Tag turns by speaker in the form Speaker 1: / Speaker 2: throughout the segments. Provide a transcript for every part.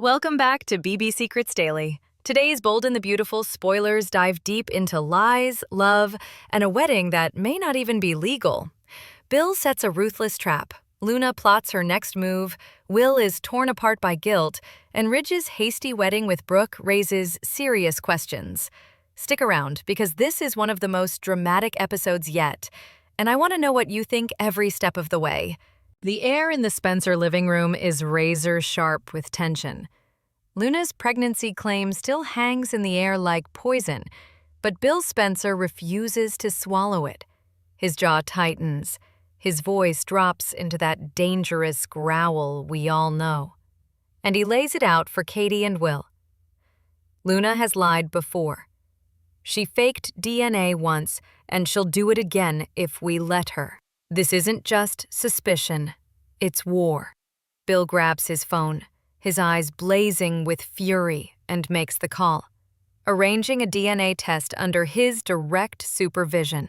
Speaker 1: Welcome back to BB Secrets Daily. Today's Bold and the Beautiful spoilers dive deep into lies, love, and a wedding that may not even be legal. Bill sets a ruthless trap. Luna plots her next move, Will is torn apart by guilt, and Ridge's hasty wedding with Brooke raises serious questions. Stick around, because this is one of the most dramatic episodes yet, and I want to know what you think every step of the way. The air in the Spencer living room is razor-sharp with tension. Luna's pregnancy claim still hangs in the air like poison, but Bill Spencer refuses to swallow it. His jaw tightens. His voice drops into that dangerous growl we all know. And he lays it out for Katie and Will. Luna has lied before. She faked DNA once, and she'll do it again if we let her. This isn't just suspicion, it's war. Bill grabs his phone, his eyes blazing with fury, and makes the call, arranging a DNA test under his direct supervision.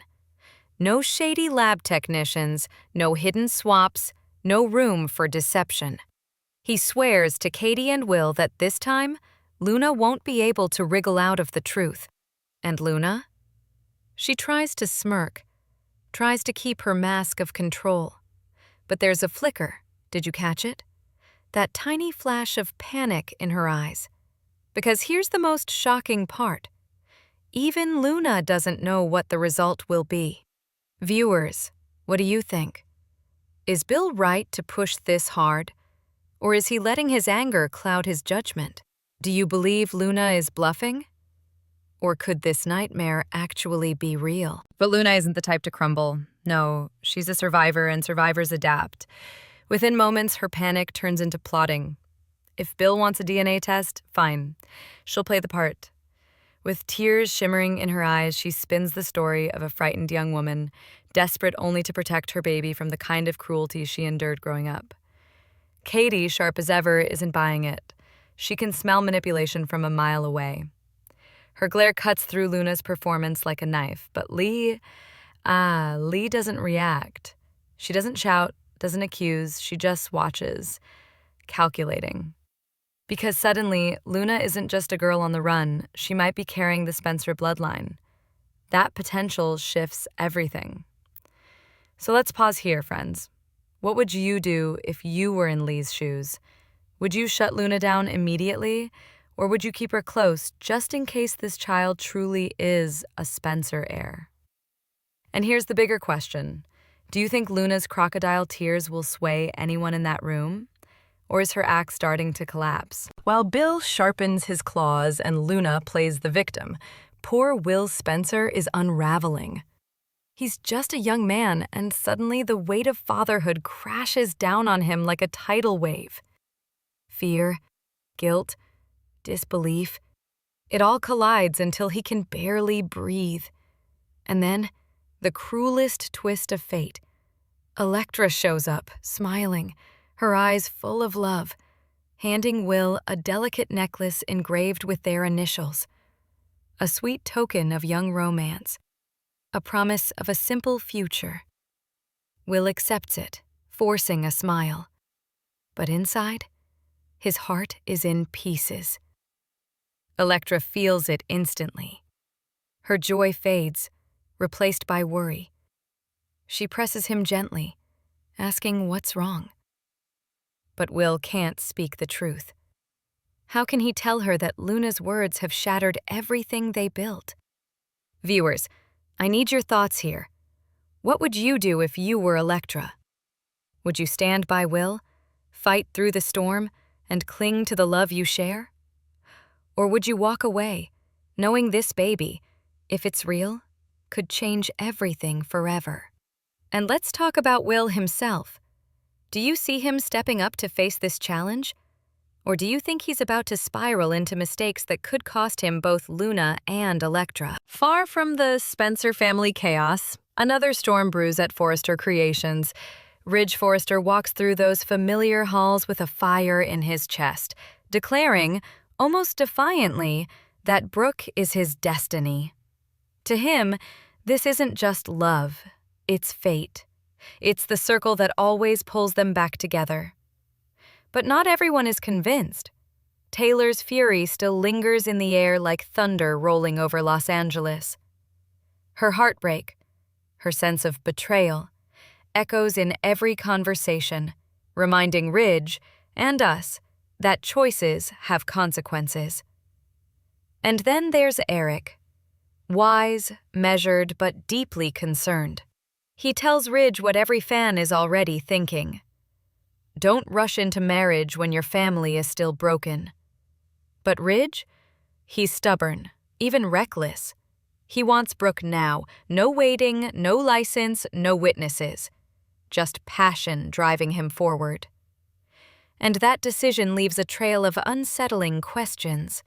Speaker 1: No shady lab technicians, no hidden swaps, no room for deception. He swears to Katie and Will that this time, Luna won't be able to wriggle out of the truth. And Luna? She tries to smirk, tries to keep her mask of control. But there's a flicker, did you catch it? That tiny flash of panic in her eyes. Because here's the most shocking part. Even Luna doesn't know what the result will be. Viewers, what do you think? Is Bill right to push this hard? Or is he letting his anger cloud his judgment? Do you believe Luna is bluffing? Or could this nightmare actually be real? But Luna isn't the type to crumble. No, she's a survivor, and survivors adapt. Within moments, her panic turns into plotting. If Bill wants a DNA test, fine. She'll play the part. With tears shimmering in her eyes, she spins the story of a frightened young woman, desperate only to protect her baby from the kind of cruelty she endured growing up. Katie, sharp as ever, isn't buying it. She can smell manipulation from a mile away. Her glare cuts through Luna's performance like a knife, but Lee doesn't react. She doesn't shout, doesn't accuse, she just watches, calculating. Because suddenly, Luna isn't just a girl on the run, she might be carrying the Spencer bloodline. That potential shifts everything. So let's pause here, friends. What would you do if you were in Lee's shoes? Would you shut Luna down immediately? Or would you keep her close just in case this child truly is a Spencer heir? And here's the bigger question. Do you think Luna's crocodile tears will sway anyone in that room? Or is her act starting to collapse? While Bill sharpens his claws and Luna plays the victim, poor Will Spencer is unraveling. He's just a young man, and suddenly the weight of fatherhood crashes down on him like a tidal wave. Fear, guilt, disbelief. It all collides until he can barely breathe. And then, the cruelest twist of fate. Electra shows up, smiling, her eyes full of love, handing Will a delicate necklace engraved with their initials. A sweet token of young romance. A promise of a simple future. Will accepts it, forcing a smile. But inside, his heart is in pieces. Electra feels it instantly. Her joy fades, replaced by worry. She presses him gently, asking what's wrong. But Will can't speak the truth. How can he tell her that Luna's words have shattered everything they built? Viewers, I need your thoughts here. What would you do if you were Electra? Would you stand by Will, fight through the storm, and cling to the love you share? Or would you walk away, knowing this baby, if it's real, could change everything forever? And let's talk about Will himself. Do you see him stepping up to face this challenge? Or do you think he's about to spiral into mistakes that could cost him both Luna and Electra? Far from the Spencer family chaos, another storm brews at Forrester Creations. Ridge Forrester walks through those familiar halls with a fire in his chest, declaring, almost defiantly, that Brooke is his destiny. To him, this isn't just love, it's fate. It's the circle that always pulls them back together. But not everyone is convinced. Taylor's fury still lingers in the air like thunder rolling over Los Angeles. Her heartbreak, her sense of betrayal, echoes in every conversation, reminding Ridge and us that choices have consequences. And then there's Eric, wise, measured, but deeply concerned. He tells Ridge what every fan is already thinking. Don't rush into marriage when your family is still broken. But Ridge? He's stubborn, even reckless. He wants Brooke now. No waiting, no license, no witnesses. Just passion driving him forward. And that decision leaves a trail of unsettling questions.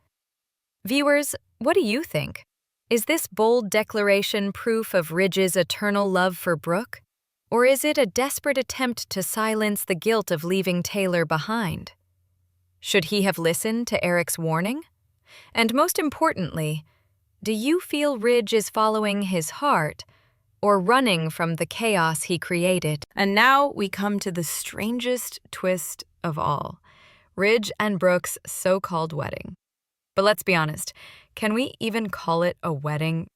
Speaker 1: Viewers, what do you think? Is this bold declaration proof of Ridge's eternal love for Brooke? Or is it a desperate attempt to silence the guilt of leaving Taylor behind? Should he have listened to Eric's warning? And most importantly, do you feel Ridge is following his heart or running from the chaos he created? And now we come to the strangest twist of all, Ridge and Brooke's so-called wedding. But let's be honest, can we even call it a wedding?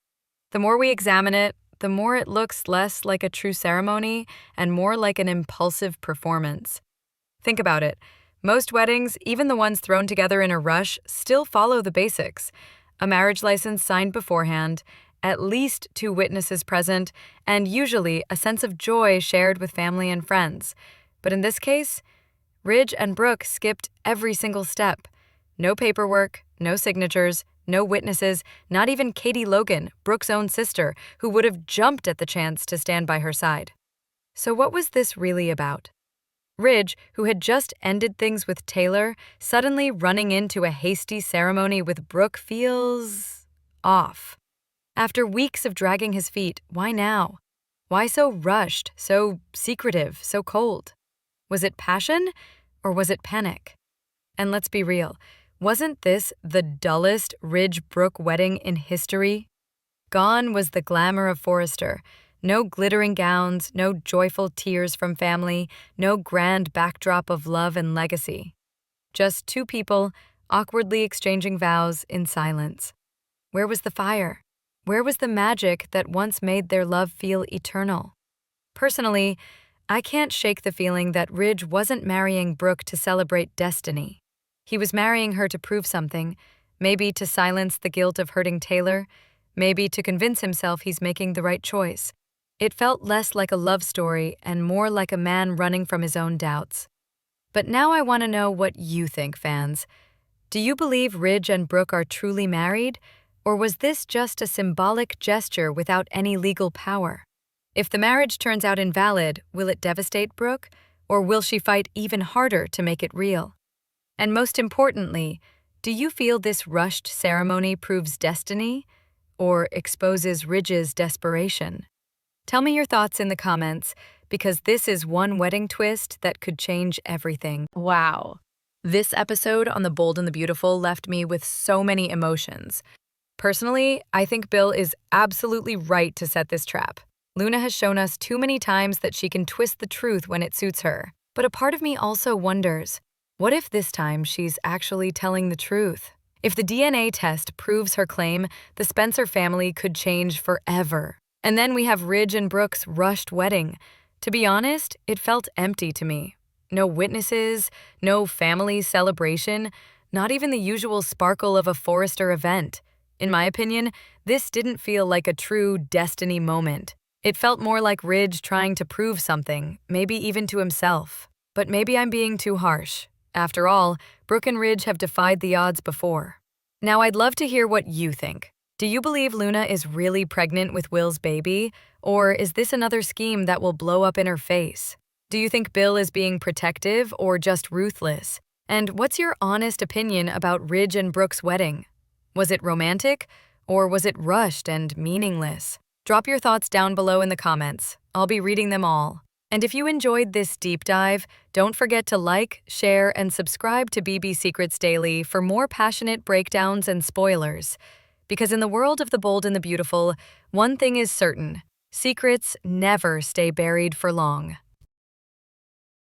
Speaker 1: The more we examine it, the more it looks less like a true ceremony and more like an impulsive performance. Think about it. Most weddings, even the ones thrown together in a rush, still follow the basics. A marriage license signed beforehand, at least 2 witnesses present, and usually a sense of joy shared with family and friends. But in this case, Ridge and Brooke skipped every single step. No paperwork, no signatures, no witnesses, not even Katie Logan, Brooke's own sister, who would have jumped at the chance to stand by her side. So what was this really about? Ridge, who had just ended things with Taylor, suddenly running into a hasty ceremony with Brooke feels off. After weeks of dragging his feet, why now? Why so rushed, so secretive, so cold? Was it passion or was it panic? And let's be real, wasn't this the dullest Ridge-Brooke wedding in history? Gone was the glamour of Forrester. No glittering gowns, no joyful tears from family, no grand backdrop of love and legacy. Just 2 people awkwardly exchanging vows in silence. Where was the fire? Where was the magic that once made their love feel eternal? Personally, I can't shake the feeling that Ridge wasn't marrying Brooke to celebrate destiny. He was marrying her to prove something, maybe to silence the guilt of hurting Taylor, maybe to convince himself he's making the right choice. It felt less like a love story and more like a man running from his own doubts. But now I want to know what you think, fans. Do you believe Ridge and Brooke are truly married, or was this just a symbolic gesture without any legal power? If the marriage turns out invalid, will it devastate Brooke, or will she fight even harder to make it real? And most importantly, do you feel this rushed ceremony proves destiny or exposes Ridge's desperation? Tell me your thoughts in the comments, because this is one wedding twist that could change everything. Wow. This episode on The Bold and the Beautiful left me with so many emotions. Personally, I think Bill is absolutely right to set this trap. Luna has shown us too many times that she can twist the truth when it suits her. But a part of me also wonders, what if this time she's actually telling the truth? If the DNA test proves her claim, the Spencer family could change forever. And then we have Ridge and Brooke's rushed wedding. To be honest, it felt empty to me. No witnesses, no family celebration, not even the usual sparkle of a Forrester event. In my opinion, this didn't feel like a true destiny moment. It felt more like Ridge trying to prove something, maybe even to himself. But maybe I'm being too harsh. After all, Brooke and Ridge have defied the odds before. Now I'd love to hear what you think. Do you believe Luna is really pregnant with Will's baby, or is this another scheme that will blow up in her face? Do you think Bill is being protective or just ruthless? And what's your honest opinion about Ridge and Brooke's wedding? Was it romantic, or was it rushed and meaningless? Drop your thoughts down below in the comments. I'll be reading them all. And if you enjoyed this deep dive, don't forget to like, share, and subscribe to BB Secrets Daily for more passionate breakdowns and spoilers. Because in the world of the bold and the beautiful, one thing is certain: secrets never stay buried for long.